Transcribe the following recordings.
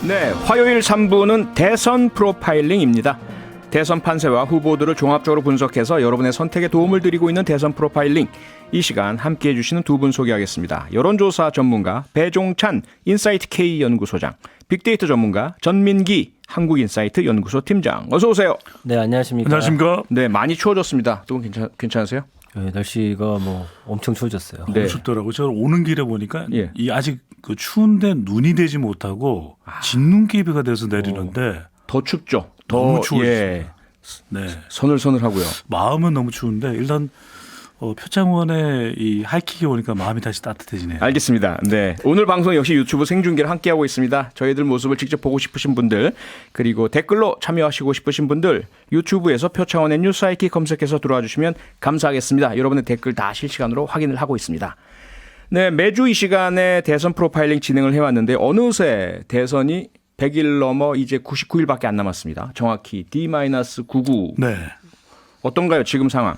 네, 화요일 3부는 대선 프로파일링입니다. 대선 판세와 후보들을 종합적으로 분석해서 여러분의 선택에 도움을 드리고 있는 대선 프로파일링. 이 시간 함께해 주시는 두 분 소개하겠습니다. 여론조사 전문가 배종찬 인사이트 K 연구소장, 빅데이터 전문가 전민기 한국인사이트 연구소 팀장. 어서 오세요. 네, 안녕하십니까. 안녕하십니까. 네, 많이 추워졌습니다. 두 분 괜찮으세요? 네, 날씨가 뭐 엄청 추워졌어요. 네. 춥더라고요. 저 오는 길에 보니까 예. 이 아직 그 추운데 눈이 되지 못하고 진눈깨비가 돼서 내리는데 더 춥죠. 너무 추워졌습니다. 예, 네. 서늘서늘하고요. 마음은 너무 추운데 일단 표창원의 이 하이킥이 오니까 마음이 다시 따뜻해지네요. 알겠습니다. 네, 오늘 방송 역시 유튜브 생중계를 함께하고 있습니다. 저희들 모습을 직접 보고 싶으신 분들, 그리고 댓글로 참여하시고 싶으신 분들 유튜브에서 표창원의 뉴스 하이킥 검색해서 들어와 주시면 감사하겠습니다. 여러분의 댓글 다 실시간으로 확인을 하고 있습니다. 네, 매주 이 시간에 대선 프로파일링 진행을 해왔는데 어느새 대선이 100일 넘어 이제 99일밖에 안 남았습니다. 정확히 D-99. 네. 어떤가요, 지금 상황?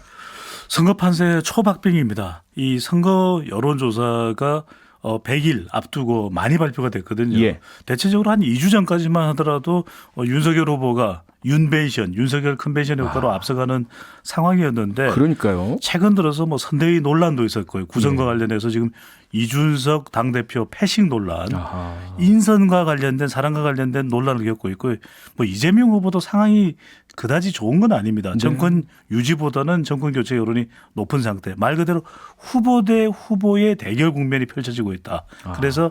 선거 판세 초박빙입니다. 이 선거 여론조사가 100일 앞두고 많이 발표가 됐거든요. 예. 대체적으로 한 2주 전까지만 하더라도 윤석열 후보가 윤벤션, 윤석열 컨벤션 효과로 앞서가는 상황이었는데 그러니까요. 최근 들어서 뭐 선대위 논란도 있었고요. 구성과 관련해서 지금 이준석 당대표 패싱 논란, 인선과 관련된 사람과 관련된 논란을 겪고 있고, 뭐 이재명 후보도 상황이 그다지 좋은 건 아닙니다. 네. 정권 유지보다는 정권 교체 여론이 높은 상태. 말 그대로 후보 대 후보의 대결 국면이 펼쳐지고 있다. 그래서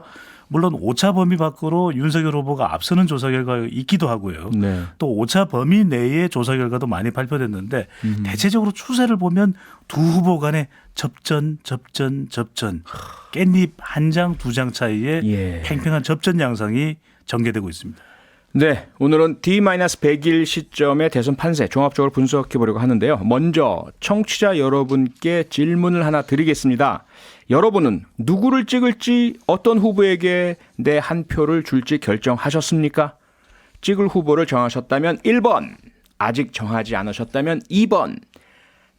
물론 오차 범위 밖으로 윤석열 후보가 앞서는 조사 결과가 있기도 하고요. 네. 또 오차 범위 내의 조사 결과도 많이 발표됐는데 대체적으로 추세를 보면 두 후보 간의 접전 깻잎 한 장 두 장 차이에 예. 팽팽한 접전 양상이 전개되고 있습니다. 네, 오늘은 D-100일 시점의 대선 판세 종합적으로 분석해 보려고 하는데요. 먼저 청취자 여러분께 질문을 하나 드리겠습니다. 여러분은 누구를 찍을지, 어떤 후보에게 내 한 표를 줄지 결정하셨습니까? 찍을 후보를 정하셨다면 1번, 아직 정하지 않으셨다면 2번,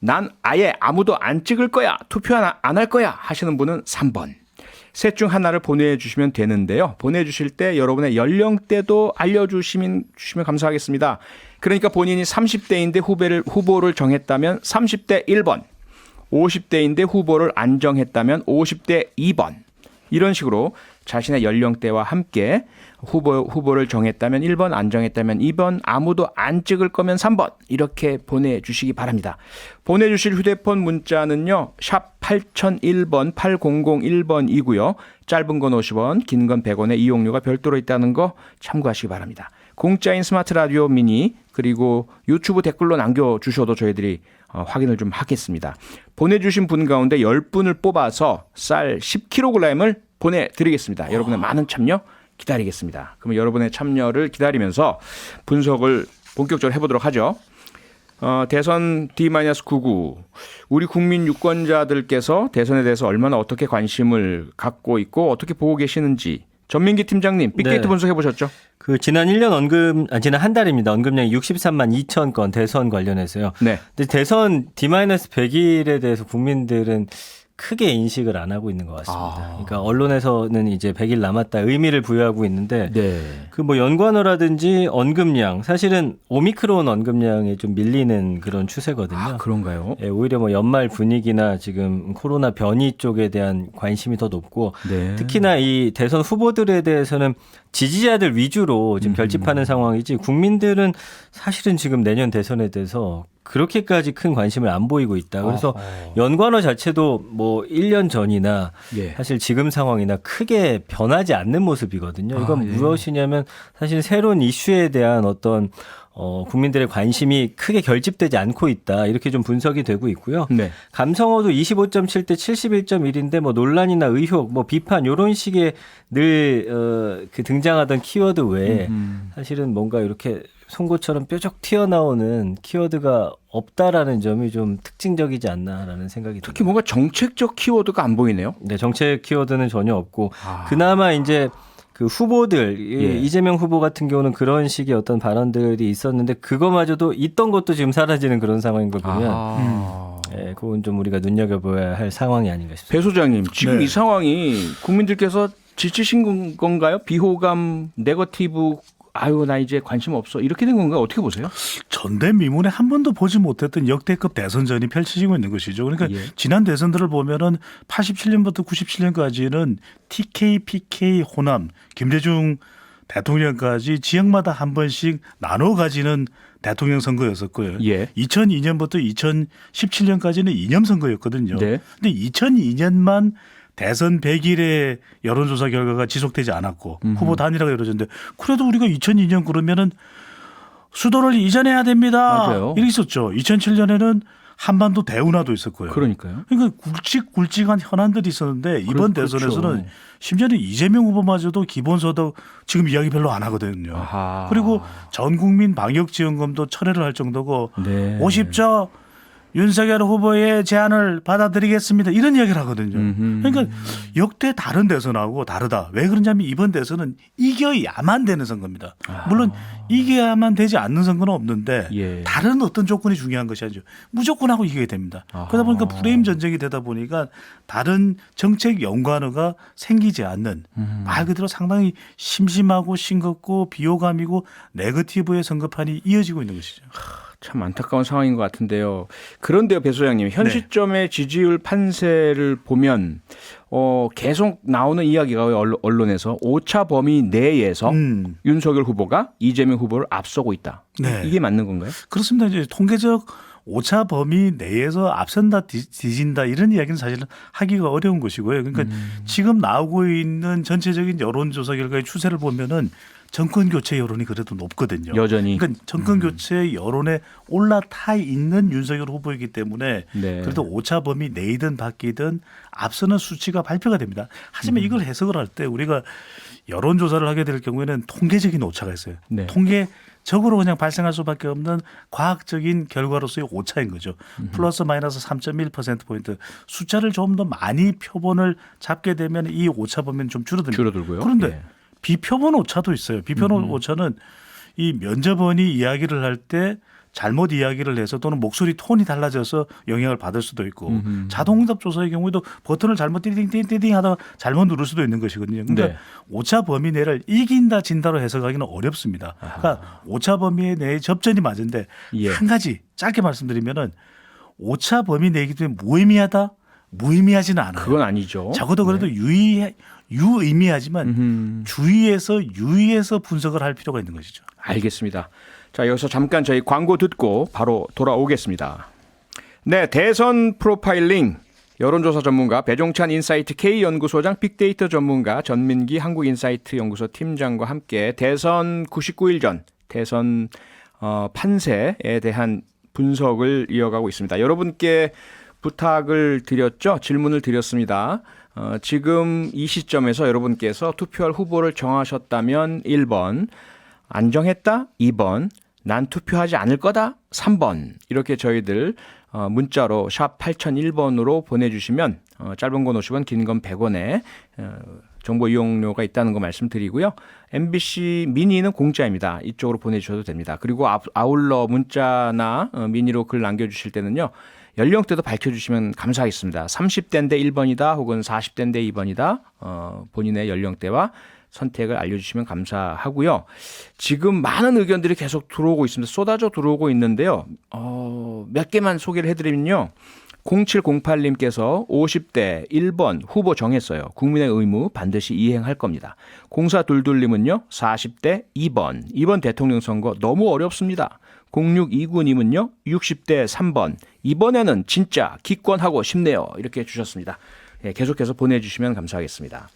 난 아예 아무도 안 찍을 거야, 투표 안 할 거야 하시는 분은 3번. 셋 중 하나를 보내주시면 되는데요. 보내주실 때 여러분의 연령대도 알려주시면 감사하겠습니다. 그러니까 본인이 30대인데 후보를 정했다면 30대 1번, 50대인데 후보를 안 정했다면 50대 2번. 이런 식으로 자신의 연령대와 함께 후보를 정했다면 1번, 안 정했다면 2번, 아무도 안 찍을 거면 3번 이렇게 보내주시기 바랍니다. 보내주실 휴대폰 문자는요. 샵 8001번 8001번이고요. 짧은 건 50원, 긴 건 100원의 이용료가 별도로 있다는 거 참고하시기 바랍니다. 공짜인 스마트 라디오 미니 그리고 유튜브 댓글로 남겨주셔도 저희들이 확인을 좀 하겠습니다. 보내주신 분 가운데 10분을 뽑아서 쌀 10kg을 보내드리겠습니다. 여러분의 많은 참여 기다리겠습니다. 그럼 여러분의 참여를 기다리면서 분석을 본격적으로 해보도록 하죠. 대선 D-99 우리 국민 유권자들께서 대선에 대해서 얼마나 어떻게 관심을 갖고 있고 어떻게 보고 계시는지 전민기 팀장님 빅데이터 네. 분석해 보셨죠? 그 지난 1년 지난 한 달입니다. 언급량이 63만 2천 건 대선 관련해서요. 네. 근데 대선 D-100일에 대해서 국민들은 크게 인식을 안 하고 있는 것 같습니다. 그러니까 언론에서는 이제 100일 남았다 의미를 부여하고 있는데 네. 그 뭐 연관어라든지 언급량 사실은 오미크론 언급량에 좀 밀리는 그런 추세거든요. 그런가요? 예, 오히려 뭐 연말 분위기나 지금 코로나 변이 쪽에 대한 관심이 더 높고 네. 특히나 이 대선 후보들에 대해서는 지지자들 위주로 지금 결집하는 상황이지 국민들은 사실은 지금 내년 대선에 대해서 그렇게까지 큰 관심을 안 보이고 있다. 그래서 연관어 자체도 뭐 1년 전이나 예. 사실 지금 상황이나 크게 변하지 않는 모습이거든요. 이건 무엇이냐면 사실 새로운 이슈에 대한 어떤 국민들의 관심이 크게 결집되지 않고 있다. 이렇게 좀 분석이 되고 있고요. 네. 감성어도 25.7대 71.1인데 뭐 논란이나 의혹, 뭐 비판 이런 식의 늘 그 등장하던 키워드 외에 사실은 뭔가 이렇게 송곳처럼 뾰족 튀어나오는 키워드가 없다라는 점이 좀 특징적이지 않나라는 생각이 듭니다. 특히 뭔가 정책적 키워드가 안 보이네요. 네, 정책 키워드는 전혀 없고 그나마 이제 그 후보들 예. 이재명 후보 같은 경우는 그런 식의 어떤 발언들이 있었는데 그거마저도 있던 것도 지금 사라지는 그런 상황인 걸 보면 예, 그건 좀 우리가 눈여겨봐야 할 상황이 아닌가 싶습니다. 배 소장님, 지금 네. 이 상황이 국민들께서 지치신 건가요? 비호감, 네거티브, 아유 나 이제 관심 없어 이렇게 된 건가요? 어떻게 보세요? 전대미문에 한 번도 보지 못했던 역대급 대선전이 펼쳐지고 있는 것이죠. 그러니까 예. 지난 대선들을 보면은 87년부터 97년까지는 TK, PK, 호남, 김대중 대통령까지 지역마다 한 번씩 나눠 가지는 대통령 선거였었고요. 예. 2002년부터 2017년까지는 이념 선거였거든요. 네. 근데 2002년만 대선 100일의 여론조사 결과가 지속되지 않았고 후보 단일화가 이루어졌는데 그래도 우리가 2002년 그러면은 수도를 이전해야 됩니다. 맞아요. 이렇게 있었죠. 2007년에는 한반도 대운하도 있었고요. 그러니까요. 그러니까 굵직굵직한 현안들이 있었는데 이번 그렇죠. 대선에서는 심지어는 이재명 후보마저도 기본소득 지금 이야기 별로 안 하거든요. 아하. 그리고 전 국민 방역지원금도 철회를 할 정도고 네. 50조 윤석열 후보의 제안을 받아들이겠습니다. 이런 이야기를 하거든요. 그러니까 역대 다른 대선하고 다르다. 왜 그러냐면 이번 대선은 이겨야만 되는 선거입니다. 물론 이겨야만 되지 않는 선거는 없는데 예. 다른 어떤 조건이 중요한 것이 아니죠. 무조건 하고 이겨야 됩니다. 그러다 보니까 프레임 전쟁이 되다 보니까 다른 정책 연관어가 생기지 않는 말 그대로 상당히 심심하고 싱겁고 비호감이고 네거티브의 선거판이 이어지고 있는 것이죠. 참 안타까운 상황인 것 같은데요. 그런데요, 배 소장님, 현 네. 시점의 지지율 판세를 보면 계속 나오는 이야기가 언론에서 오차 범위 내에서 윤석열 후보가 이재명 후보를 앞서고 있다. 네. 이게 맞는 건가요? 그렇습니다. 이제 통계적 오차 범위 내에서 앞선다 뒤진다 이런 이야기는 사실은 하기가 어려운 것이고요. 그러니까 지금 나오고 있는 전체적인 여론조사 결과의 추세를 보면은 정권 교체 여론이 그래도 높거든요. 여전히. 그러니까 정권 교체 여론에 올라타 있는 윤석열 후보이기 때문에 네. 그래도 오차 범위 내이든 밖이든 앞서는 수치가 발표가 됩니다. 하지만 이걸 해석을 할 때 우리가 여론조사를 하게 될 경우에는 통계적인 오차가 있어요. 네. 통계적으로 그냥 발생할 수밖에 없는 과학적인 결과로서의 오차인 거죠. 플러스 마이너스 3.1%포인트 숫자를 좀 더 많이 표본을 잡게 되면 이 오차 범위는 좀 줄어들고요. 그런데 예. 비표본 오차도 있어요. 비표본 오차는 이 면접원이 이야기를 할 때 잘못 이야기를 해서 또는 목소리 톤이 달라져서 영향을 받을 수도 있고 자동응답 조사의 경우에도 버튼을 잘못 띠딩 하다가 잘못 누를 수도 있는 것이거든요. 그러니까 네. 오차 범위 내를 이긴다 진다로 해석하기는 어렵습니다. 그러니까 오차 범위 내의 접전이 맞은데 예. 한 가지 짧게 말씀드리면은 오차 범위 내이기 때문에 무의미하다? 무의미하지는 않아요. 그건 아니죠. 적어도 그래도 유의미하지만 주의해서 유의해서 분석을 할 필요가 있는 것이죠. 알겠습니다. 자, 여기서 잠깐 저희 광고 듣고 바로 돌아오겠습니다. 네, 대선 프로파일링 여론조사 전문가 배종찬 인사이트 K연구소장 빅데이터 전문가 전민기 한국인사이트 연구소 팀장과 함께 대선 99일 전 대선 판세에 대한 분석을 이어가고 있습니다. 여러분께 부탁을 드렸죠. 질문을 드렸습니다. 지금 이 시점에서 여러분께서 투표할 후보를 정하셨다면 1번, 안 정했다 2번, 난 투표하지 않을 거다 3번 이렇게 저희들 문자로 샵 8001번으로 보내주시면 짧은 건 50원 긴 건 100원에 정보 이용료가 있다는 거 말씀드리고요. MBC 미니는 공짜입니다. 이쪽으로 보내주셔도 됩니다. 그리고 아울러 문자나 미니로 글 남겨주실 때는요. 연령대도 밝혀주시면 감사하겠습니다. 30대인데 1번이다 혹은 40대인데 2번이다 본인의 연령대와 선택을 알려주시면 감사하고요. 지금 많은 의견들이 계속 들어오고 있습니다. 쏟아져 들어오고 있는데요. 몇 개만 소개를 해드리면요. 0708님께서 50대 1번 후보 정했어요. 국민의 의무 반드시 이행할 겁니다. 0422님은요. 40대 2번. 이번 대통령 선거 너무 어렵습니다. 0629님은요. 60대 3번. 이번에는 진짜 기권하고 싶네요. 이렇게 주셨습니다. 예, 계속해서 보내주시면 감사하겠습니다.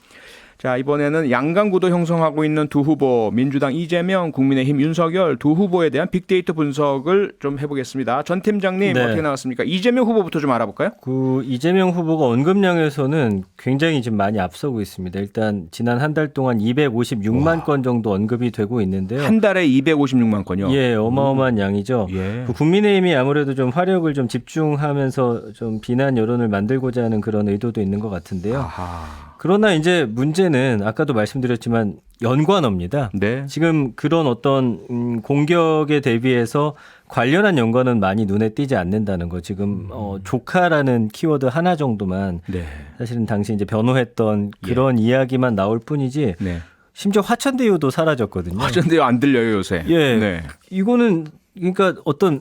자, 이번에는 양강구도 형성하고 있는 두 후보, 민주당 이재명, 국민의힘 윤석열 두 후보에 대한 빅데이터 분석을 좀 해보겠습니다. 전 팀장님 네. 어떻게 나왔습니까? 이재명 후보부터 좀 알아볼까요? 그 이재명 후보가 언급량에서는 굉장히 지금 많이 앞서고 있습니다. 일단 지난 한 달 동안 256만 건 정도 언급이 되고 있는데요. 한 달에 256만 건요. 예, 어마어마한 양이죠. 예. 그 국민의힘이 아무래도 좀 화력을 좀 집중하면서 좀 비난 여론을 만들고자 하는 그런 의도도 있는 것 같은데요. 아하. 그러나 이제 문제는 아까도 말씀드렸지만 연관어입니다. 네. 지금 그런 어떤 공격에 대비해서 관련한 연관은 많이 눈에 띄지 않는다는 거. 지금 조카라는 키워드 하나 정도만 네. 사실은 당시 이제 변호했던 그런 이야기만 나올 뿐이지 네. 심지어 화천대유도 사라졌거든요. 화천대유 안 들려요 요새. 예. 네. 이거는 그러니까 어떤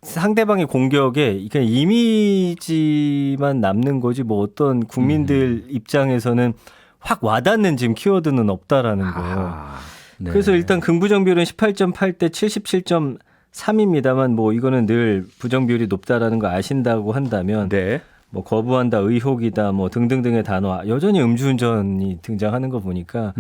상대방의 공격에 그냥 이미지만 남는 거지 뭐 어떤 국민들 입장에서는 확 와닿는 지금 키워드는 없다라는 거예요. 아, 네. 그래서 일단 긍부정 비율은 18.8대 77.3입니다만 뭐 이거는 늘 부정 비율이 높다라는 거 아신다고 한다면 네. 뭐 거부한다, 의혹이다, 뭐 등등등의 단어 여전히 음주운전이 등장하는 거 보니까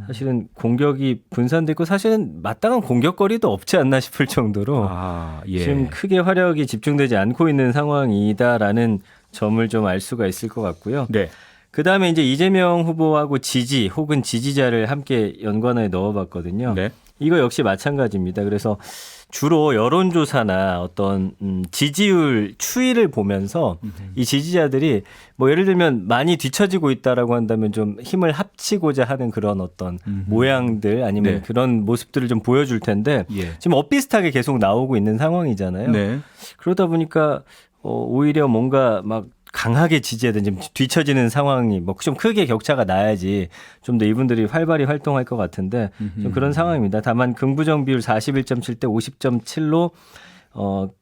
사실은 공격이 분산됐고 사실은 마땅한 공격거리도 없지 않나 싶을 정도로 아, 예. 지금 크게 화력이 집중되지 않고 있는 상황이다라는 점을 좀 알 수가 있을 것 같고요. 네. 그다음에 이제 이재명 후보하고 지지 혹은 지지자를 함께 연관에 넣어봤거든요. 네. 이거 역시 마찬가지입니다. 그래서 주로 여론조사나 어떤 지지율 추이를 보면서 이 지지자들이 뭐 예를 들면 많이 뒤처지고 있다라고 한다면 좀 힘을 합치고자 하는 그런 어떤 모양들 아니면 네. 그런 모습들을 좀 보여줄 텐데 예. 지금 엇비슷하게 계속 나오고 있는 상황이잖아요. 네. 그러다 보니까 오히려 뭔가 막 강하게 지지하든 좀 뒤처지는 상황이 뭐 좀 크게 격차가 나야지 좀 더 이분들이 활발히 활동할 것 같은데 좀 그런 상황입니다. 다만 긍부정 비율 41.7대 50.7로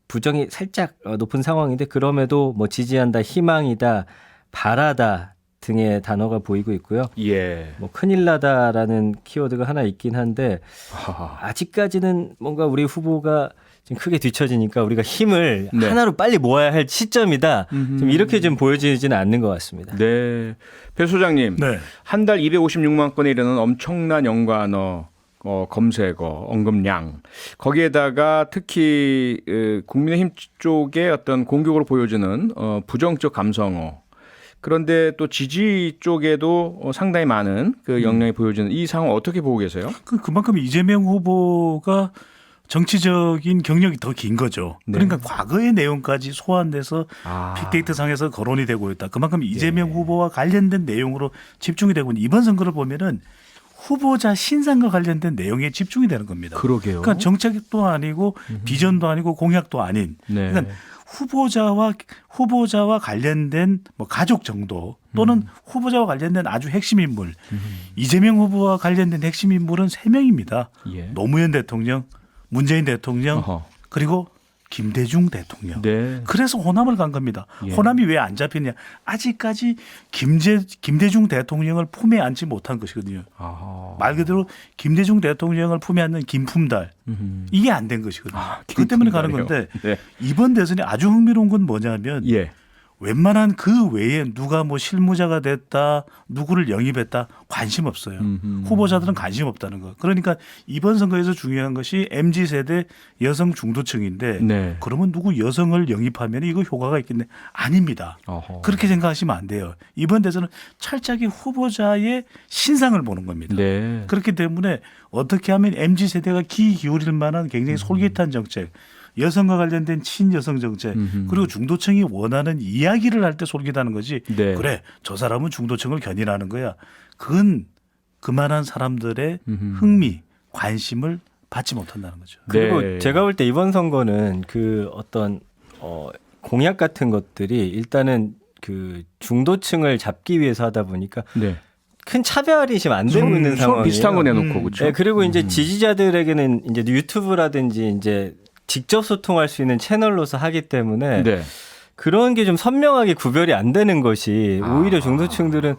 부정이 살짝 높은 상황인데 그럼에도 뭐 지지한다, 희망이다, 바라다 등의 단어가 보이고 있고요. 예. 뭐 큰일 나다라는 키워드가 하나 있긴 한데 하하. 아직까지는 뭔가 우리 후보가 지금 크게 뒤처지니까 우리가 힘을 네. 하나로 빨리 모아야 할 시점이다. 좀 이렇게 좀 보여지지는 않는 것 같습니다. 네. 배 소장님. 네. 한 달 256만 건에 이르는 엄청난 연관어 검색어, 언급량. 거기에다가 특히 국민의힘 쪽의 어떤 공격으로 보여지는 부정적 감성어. 그런데 또 지지 쪽에도 상당히 많은 그 역량이 보여지는 이 상황 어떻게 보고 계세요? 그만큼 이재명 후보가 정치적인 경력이 더 긴 거죠. 네. 그러니까 과거의 내용까지 소환돼서 아. 빅데이터 상에서 거론이 되고 있다. 그만큼 이재명 후보와 관련된 내용으로 집중이 되고 있는 이번 선거를 보면은 후보자 신상과 관련된 내용에 집중이 되는 겁니다. 그러게요. 그러니까 정책도 아니고 비전도 아니고 공약도 아닌. 네. 그러니까 후보자와 관련된 뭐 가족 정도 또는 후보자와 관련된 아주 핵심 인물. 이재명 후보와 관련된 핵심 인물은 3명입니다. 예. 노무현 대통령, 문재인 대통령, 어허. 그리고 김대중 대통령. 네. 그래서 호남을 간 겁니다. 예. 호남이 왜 안 잡혔냐? 아직까지 김대중 대통령을 품에 안지 못한 것이거든요. 아하. 말 그대로 김대중 대통령을 품에 안는 김품달. 이게 안 된 것이거든요. 그것 때문에 가는 김품달이요? 건데 네. 이번 대선이 아주 흥미로운 건 뭐냐면 예. 웬만한 그 외에 누가 뭐 실무자가 됐다, 누구를 영입했다 관심 없어요. 후보자들은 관심 없다는 거. 그러니까 이번 선거에서 중요한 것이 MZ세대 여성 중도층인데 네. 그러면 누구 여성을 영입하면 이거 효과가 있겠네. 아닙니다. 어허. 그렇게 생각하시면 안 돼요. 이번 대선은 철저하게 후보자의 신상을 보는 겁니다. 네. 그렇기 때문에 어떻게 하면 MZ세대가 귀 기울일 만한 굉장히 솔깃한 정책, 여성과 관련된 친여성 정책, 그리고 중도층이 원하는 이야기를 할 때 솔깃하는 거지. 네. 그래, 저 사람은 중도층을 견인하는 거야. 그건 그만한 사람들의 흥미, 관심을 받지 못한다는 거죠. 그리고 네. 제가 볼 때 이번 선거는 그 어떤 공약 같은 것들이 일단은 그 중도층을 잡기 위해서 하다 보니까 네. 큰 차별이 지금 안 되고 있는 상황이에요. 비슷한 거 내놓고 그렇죠. 네, 그리고 이제 지지자들에게는 이제 유튜브라든지 이제 직접 소통할 수 있는 채널로서 하기 때문에 네. 그런 게 좀 선명하게 구별이 안 되는 것이 오히려 중도층들은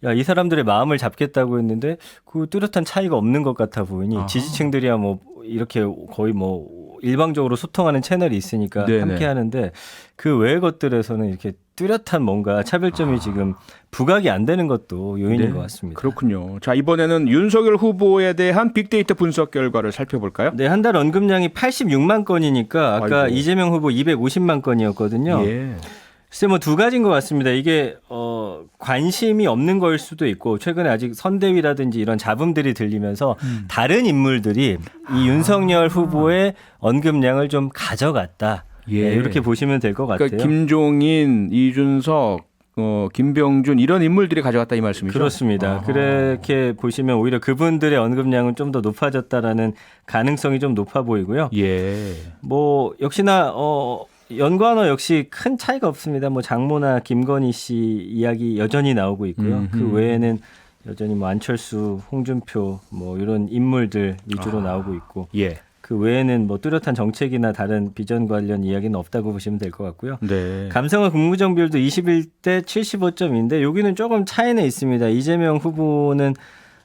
야, 이 사람들의 마음을 잡겠다고 했는데 그 뚜렷한 차이가 없는 것 같아 보이니 지지층들이야 뭐 이렇게 거의 뭐 일방적으로 소통하는 채널이 있으니까 네네. 함께 하는데 그 외의 것들에서는 이렇게 뚜렷한 뭔가 차별점이 지금 부각이 안 되는 것도 요인인 네. 것 같습니다. 그렇군요. 자, 이번에는 윤석열 후보에 대한 빅데이터 분석 결과를 살펴볼까요? 네, 한 달 언급량이 86만 건이니까 아까 아이고. 이재명 후보 250만 건이었거든요. 예. 글쎄 뭐 두 가지인 것 같습니다. 이게 관심이 없는 거일 수도 있고 최근에 아직 선대위라든지 이런 잡음들이 들리면서 다른 인물들이 이 윤석열 후보의 언급량을 좀 가져갔다. 예. 네, 이렇게 보시면 될 것 같아요. 그러니까 김종인, 이준석, 김병준 이런 인물들이 가져갔다 이 말씀이죠? 그렇습니다. 아하. 그렇게 보시면 오히려 그분들의 언급량은 좀 더 높아졌다라는 가능성이 좀 높아 보이고요. 예. 뭐 역시나 연관어 역시 큰 차이가 없습니다. 뭐 장모나 김건희 씨 이야기 여전히 나오고 있고요. 그 외에는 여전히 뭐 안철수, 홍준표 뭐 이런 인물들 위주로 나오고 있고 예. 그 외에는 뭐 뚜렷한 정책이나 다른 비전 관련 이야기는 없다고 보시면 될 것 같고요. 네. 감성과 국무정 비율도 21대 75점인데 여기는 조금 차이는 있습니다. 이재명 후보는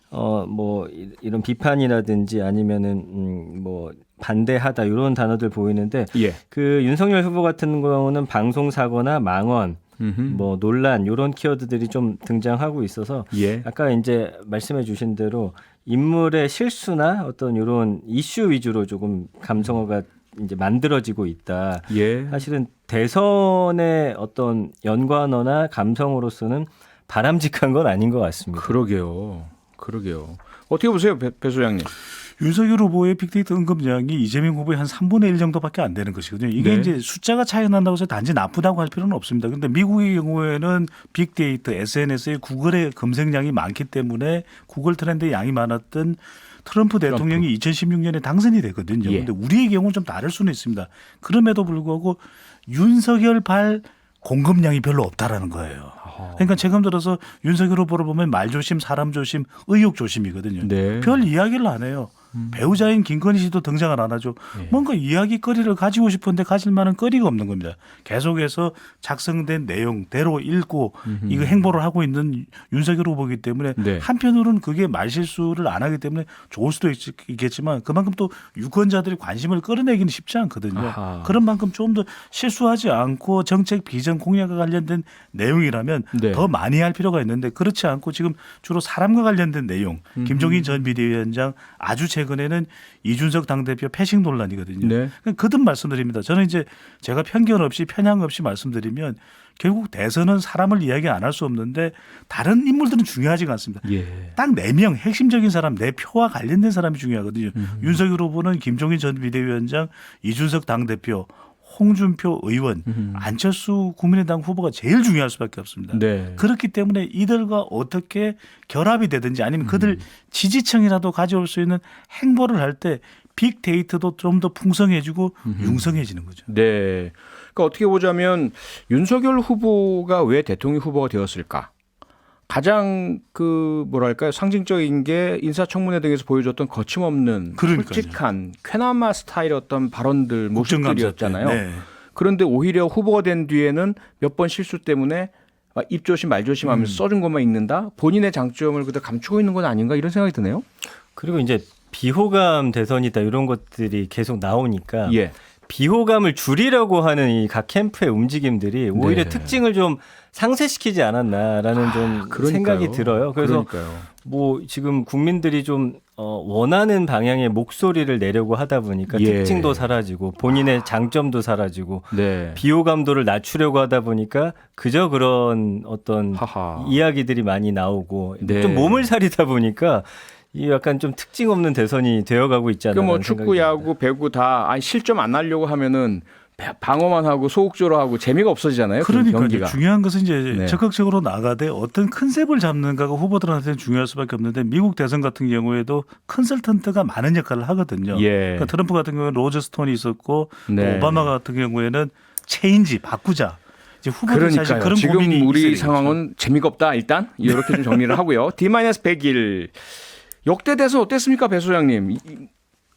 뭐 이런 비판이라든지 아니면은 뭐 반대하다 이런 단어들 보이는데 예. 그 윤석열 후보 같은 경우는 방송 사고나 망언 뭐 논란 이런 키워드들이 좀 등장하고 있어서 예. 아까 이제 말씀해 주신 대로 인물의 실수나 어떤 이런 이슈 위주로 조금 감성어가 이제 만들어지고 있다. 예. 사실은 대선의 어떤 연관어나 감성으로서는 바람직한 건 아닌 것 같습니다. 그러게요. 어떻게 보세요, 배 소장님? 윤석열 후보의 빅데이터 언급량이 이재명 후보의 한 3분의 1 정도밖에 안 되는 것이거든요. 이게 네. 이제 숫자가 차이가 난다고 해서 단지 나쁘다고 할 필요는 없습니다. 그런데 미국의 경우에는 빅데이터, SNS의 구글의 검색량이 많기 때문에 구글 트렌드의 양이 많았던 트럼프 대통령이 2016년에 당선이 되거든요. 예. 그런데 우리의 경우는 좀 다를 수는 있습니다. 그럼에도 불구하고 윤석열 발 공급량이 별로 없다라는 거예요. 그러니까 최근 들어서 윤석열 후보를 보면 말 조심, 사람 조심, 의욕 조심이거든요. 네. 별 이야기를 안 해요. 배우자인 김건희 씨도 등장을 안 하죠. 네. 뭔가 이야기거리를 가지고 싶은데 가질 만한 거리가 없는 겁니다. 계속해서 작성된 내용대로 읽고 이거 행보를 하고 있는 윤석열 후보이기 때문에 네. 한편으로는 그게 말실수를 안 하기 때문에 좋을 수도 있겠지만 그만큼 또 유권자들이 관심을 끌어내기는 쉽지 않거든요. 아하. 그런 만큼 좀 더 실수하지 않고 정책 비전 공약과 관련된 내용이라면 네. 더 많이 할 필요가 있는데 그렇지 않고 지금 주로 사람과 관련된 내용 김종인 전 비대위원장 아주 최근에는 이준석 당대표 패싱 논란이거든요. 네. 거듭 말씀드립니다. 저는 이제 제가 편견 없이 편향 없이 말씀드리면 결국 대선은 사람을 이야기 안 할 수 없는데 다른 인물들은 중요하지가 않습니다. 예. 딱 4명 핵심적인 사람 내 표와 관련된 사람이 중요하거든요. 윤석열 후보는 김종인 전 비대위원장, 이준석 당대표, 홍준표 의원, 안철수 국민의당 후보가 제일 중요할 수밖에 없습니다. 네. 그렇기 때문에 이들과 어떻게 결합이 되든지 아니면 그들 지지층이라도 가져올 수 있는 행보를 할 때 빅데이터도 좀 더 풍성해지고 융성해지는 거죠. 네. 그러니까 어떻게 보자면 윤석열 후보가 왜 대통령 후보가 되었을까? 가장 그 뭐랄까요 상징적인 게 인사청문회 등에서 보여줬던 거침없는 그러니까요. 솔직한 쾌남마 스타일의 어떤 발언들 모습들이었잖아요. 네. 그런데 오히려 후보가 된 뒤에는 몇 번 실수 때문에 입조심 말조심하면서 써준 것만 읽는다. 본인의 장점을 그대로 감추고 있는 건 아닌가 이런 생각이 드네요. 그리고 이제 비호감 대선이다 이런 것들이 계속 나오니까 예. 비호감을 줄이려고 하는 이 각 캠프의 움직임들이 오히려 네. 특징을 좀 상쇄시키지 않았나라는 좀 그러니까요. 생각이 들어요. 그래서 그러니까요. 뭐 지금 국민들이 좀 원하는 방향의 목소리를 내려고 하다 보니까 예. 특징도 사라지고 본인의 장점도 사라지고 네. 비호감도를 낮추려고 하다 보니까 그저 그런 어떤 하하. 이야기들이 많이 나오고 네. 좀 몸을 사리다 보니까 이 약간 좀 특징 없는 대선이 되어가고 있잖아요. 그 뭐 축구, 야구, 배구 다 실점 안 하려고 하면은 방어만 하고 소극적으로 하고 재미가 없어지잖아요. 그 그러니까 경기가. 중요한 것은 이제 네. 적극적으로 나가되 어떤 컨셉을 잡는가가 후보들한테는 중요할 수밖에 없는데 미국 대선 같은 경우에도 컨설턴트가 많은 역할을 하거든요. 예. 그러니까 트럼프 같은 경우는 로저 스톤이 있었고 네. 또 오바마 같은 경우에는 체인지 바꾸자. 이제 후보들 사실 그러니까요. 그런 지금 고민이 우리 있어요. 상황은 재미가 없다. 일단 이렇게 좀 정리를 하고요. D-100일 역대 대선 어땠습니까, 배 소장님?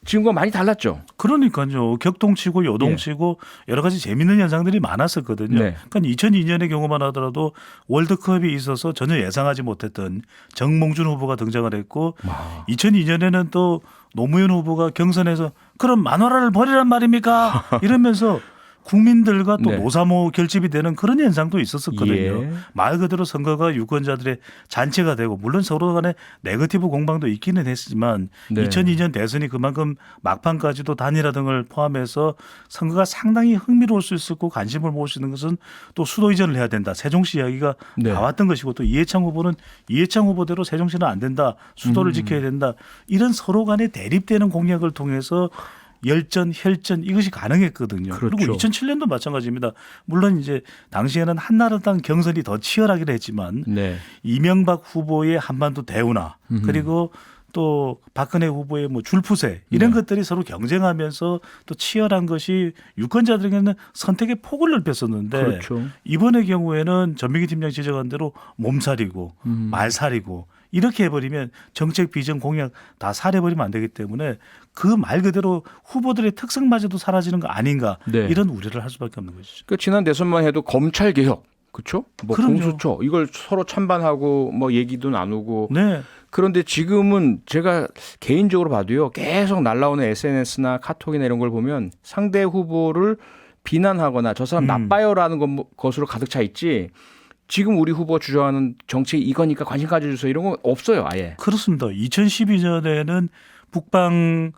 지금과 많이 달랐죠. 그러니까요. 격동치고 요동치고 여러 가지 재미있는 현상들이 많았었거든요. 네. 그러니까 2002년의 경우만 하더라도 월드컵이 있어서 전혀 예상하지 못했던 정몽준 후보가 등장을 했고 2002년에는 또 노무현 후보가 경선에서 그럼 마누라를 버리란 말입니까? 이러면서 국민들과 또 네. 노사모 결집이 되는 그런 현상도 있었었거든요. 예. 말 그대로 선거가 유권자들의 잔치가 되고 물론 서로 간에 네거티브 공방도 있기는 했지만 네. 2002년 대선이 그만큼 막판까지도 단일화 등을 포함해서 선거가 상당히 흥미로울 수 있었고 관심을 모을 수 있는 것은 또 수도 이전을 해야 된다. 세종시 이야기가 네. 나왔던 것이고 또 이해창 후보는 이해창 후보대로 세종시는 안 된다. 수도를 지켜야 된다. 이런 서로 간에 대립되는 공약을 통해서 열전, 혈전 이것이 가능했거든요. 그렇죠. 그리고 2007년도 마찬가지입니다. 물론 이제 당시에는 한나라당 경선이 더 치열하긴 했지만 네. 이명박 후보의 한반도 대운하 그리고 또 박근혜 후보의 뭐 줄푸세 이런 것들이 서로 경쟁하면서 또 치열한 것이 유권자들에게는 선택의 폭을 넓혔었는데 그렇죠. 이번의 경우에는 전민기 팀장 지적한 대로 몸살이고 말살이고 이렇게 해버리면 정책 비전 공약 다 사려버리면 안 되기 때문에 그 말 그대로 후보들의 특성마저도 사라지는 거 아닌가 네. 이런 우려를 할 수밖에 없는 것이죠. 그 지난 대선만 해도 검찰 개혁, 그렇죠? 뭐 그럼요. 공수처 이걸 서로 찬반하고 뭐 얘기도 나누고. 네. 그런데 지금은 제가 개인적으로 봐도요, 계속 날라오는 SNS나 카톡이나 이런 걸 보면 상대 후보를 비난하거나 저 사람 나빠요라는 것으로 가득 차 있지. 지금 우리 후보가 주장하는 정책이 이거니까 관심 가져주세요 이런 거 없어요, 아예. 그렇습니다. 2012년에는 북방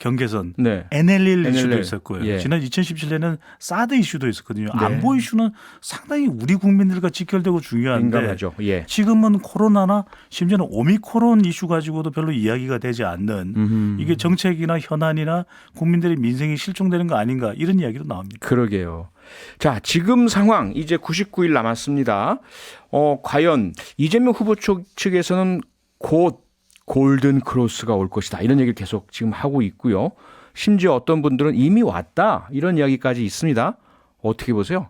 경계선 네. NLL 이슈도 NLL. 있었고요. 예. 지난 2017년에는 사드 이슈도 있었거든요. 네. 안보 이슈는 상당히 우리 국민들과 직결되고 중요한데 민감하죠. 예. 지금은 코로나나 심지어는 오미크론 이슈 가지고도 별로 이야기가 되지 않는 이게 정책이나 현안이나 국민들의 민생이 실종되는 거 아닌가 이런 이야기도 나옵니다. 그러게요. 자, 지금 상황 이제 99일 남았습니다. 과연 이재명 후보 측에서는 곧 골든 크로스가 올 것이다. 이런 얘기를 계속 지금 하고 있고요. 심지어 어떤 분들은 이미 왔다. 이런 이야기까지 있습니다. 어떻게 보세요?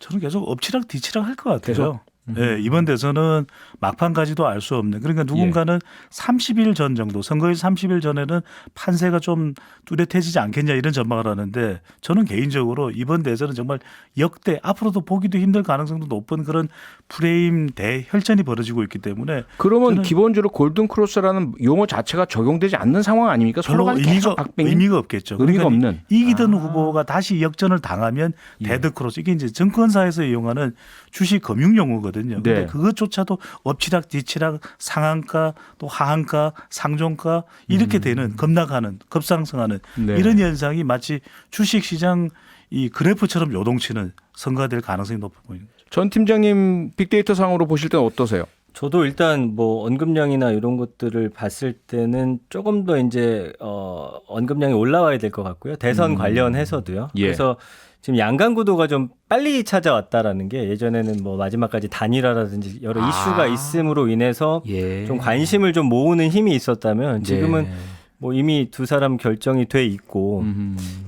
저는 계속 엎치락 뒤치락 할 것 같아요. 계속? 네, 이번 대선은 막판까지도 알 수 없는 그러니까 누군가는 30일 전 정도 선거일 30일 전에는 판세가 좀 뚜렷해지지 않겠냐 이런 전망을 하는데 저는 개인적으로 이번 대선은 정말 역대 앞으로도 보기도 힘들 가능성도 높은 그런 프레임 대혈전이 벌어지고 있기 때문에 그러면 기본적으로 골든 크로스라는 용어 자체가 적용되지 않는 상황 아닙니까? 별로 서로가 계속 의미가 없겠죠. 의미가 그러니까 없는. 이기던 후보가 다시 역전을 당하면 예. 데드 크로스 이게 이제 정권사에서 이용하는 주식 금융 용어거든요. 근데 네. 그것조차도 엎치락 뒤치락 상한가 또 하한가 상종가 이렇게 되는 급락하는 급상승하는 네. 이런 현상이 마치 주식 시장 이 그래프처럼 요동치는 선거가 될 가능성이 높아 보입니다. 전 팀장님 빅데이터 상으로 보실 때는 어떠세요? 저도 일단 뭐 언급량이나 이런 것들을 봤을 때는 조금 더 이제 언급량이 올라와야 될 것 같고요. 대선 관련해서도요. 예. 그래서 지금 양강 구도가 좀 빨리 찾아왔다라는 게 예전에는 뭐 마지막까지 단일화라든지 여러 이슈가 있음으로 인해서 예. 좀 관심을 좀 모으는 힘이 있었다면 지금은 네. 뭐 이미 두 사람 결정이 돼 있고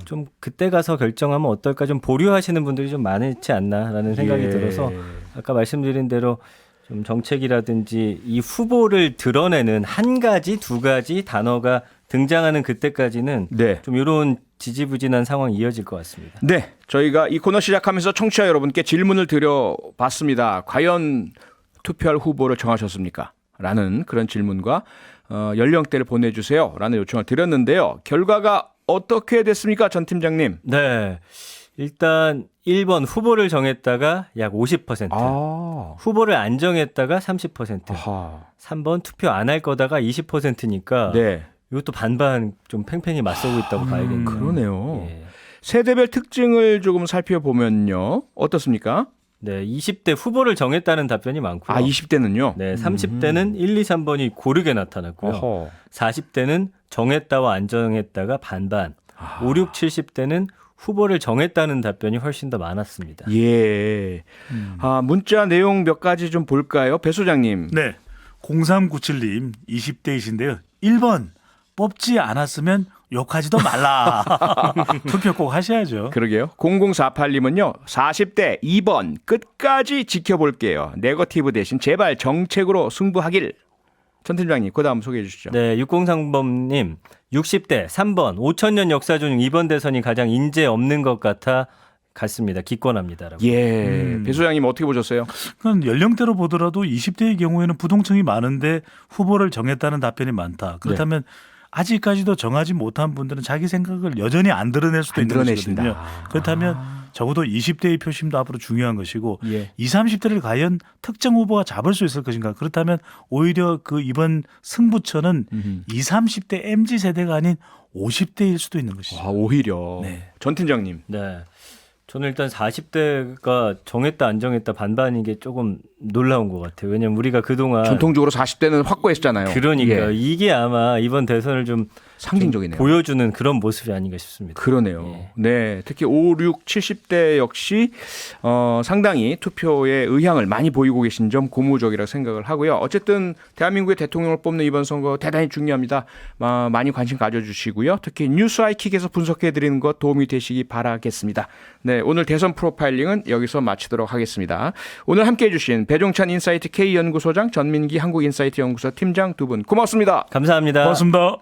좀 그때 가서 결정하면 어떨까 좀 보류하시는 분들이 좀 많지 않나라는 생각이 예. 들어서 아까 말씀드린 대로 좀 정책이라든지 이 후보를 드러내는 한 가지, 두 가지 단어가 등장하는 그때까지는 네. 좀 이런 지지부진한 상황이 이어질 것 같습니다. 네, 저희가 이 코너 시작하면서 청취자 여러분께 질문을 드려봤습니다. 과연 투표할 후보를 정하셨습니까? 라는 그런 질문과 연령대를 보내주세요. 라는 요청을 드렸는데요. 결과가 어떻게 됐습니까? 전 팀장님. 네. 일단 1번 후보를 정했다가 약 50%, 아, 후보를 안 정했다가 30%, 아하. 3번 투표 안 할 거다가 20%니까 네. 이것도 반반 좀 팽팽히 맞서고 있다고 봐야겠네요. 그러네요. 예. 세대별 특징을 조금 살펴보면요. 어떻습니까? 네, 20대 후보를 정했다는 답변이 많고요. 아, 20대는요? 네, 30대는 1, 2, 3번이 고르게 나타났고요. 어허. 40대는 정했다와 안 정했다가 반반. 아. 5, 6, 70대는 후보를 정했다는 답변이 훨씬 더 많았습니다. 예. 문자 내용 몇 가지 좀 볼까요? 배 소장님. 네. 0397님 20대이신데요. 1번 뽑지 않았으면 욕하지도 말라. 투표 꼭 하셔야죠. 그러게요. 0048님은요. 40대 2번 끝까지 지켜볼게요. 네거티브 대신 제발 정책으로 승부하길. 전 팀장님 그다음 소개해 주시죠. 네, 6030님 60대 3번 5천년 역사 중 이번 대선이 가장 인재 없는 것 같습니다. 기권합니다라고. 예. 배 소장님 어떻게 보셨어요? 그건 연령대로 보더라도 20대의 경우에는 부동층이 많은데 후보를 정했다는 답변이 많다. 그렇다면 아직까지도 정하지 못한 분들은 자기 생각을 여전히 안 드러낼 수도 안 있는 드러내신다. 것이거든요. 그렇다면 적어도 20대의 표심도 앞으로 중요한 것이고 예. 20, 30대를 과연 특정 후보가 잡을 수 있을 것인가. 그렇다면 오히려 그 이번 승부처는 20, 30대 MZ 세대가 아닌 50대일 수도 있는 것이죠. 아, 오히려. 네. 전 팀장님. 네. 저는 일단 40대가 정했다 안 정했다 반반인 게 조금 놀라운 것 같아요. 왜냐하면 우리가 그동안 전통적으로 40대는 확고했잖아요. 그러니까 예. 이게 아마 이번 대선을 좀 상징적이네요. 보여주는 그런 모습이 아닌가 싶습니다. 그러네요. 예. 네, 특히 5, 6, 70대 역시 상당히 투표에 의향을 많이 보이고 계신 점 고무적이라고 생각을 하고요. 어쨌든 대한민국의 대통령을 뽑는 이번 선거 대단히 중요합니다. 많이 관심 가져주시고요. 특히 뉴스 아이킥에서 분석해드리는 것 도움이 되시기 바라겠습니다. 네, 오늘 대선 프로파일링은 여기서 마치도록 하겠습니다. 오늘 함께해 주신 배종찬 인사이트 K연구소장, 전민기 한국인사이트 연구소 팀장 두 분 고맙습니다. 감사합니다. 고맙습니다.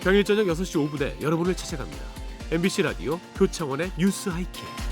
평일 저녁 6시 5분에 여러분을 찾아갑니다. MBC 라디오 표창원의 뉴스 하이킥.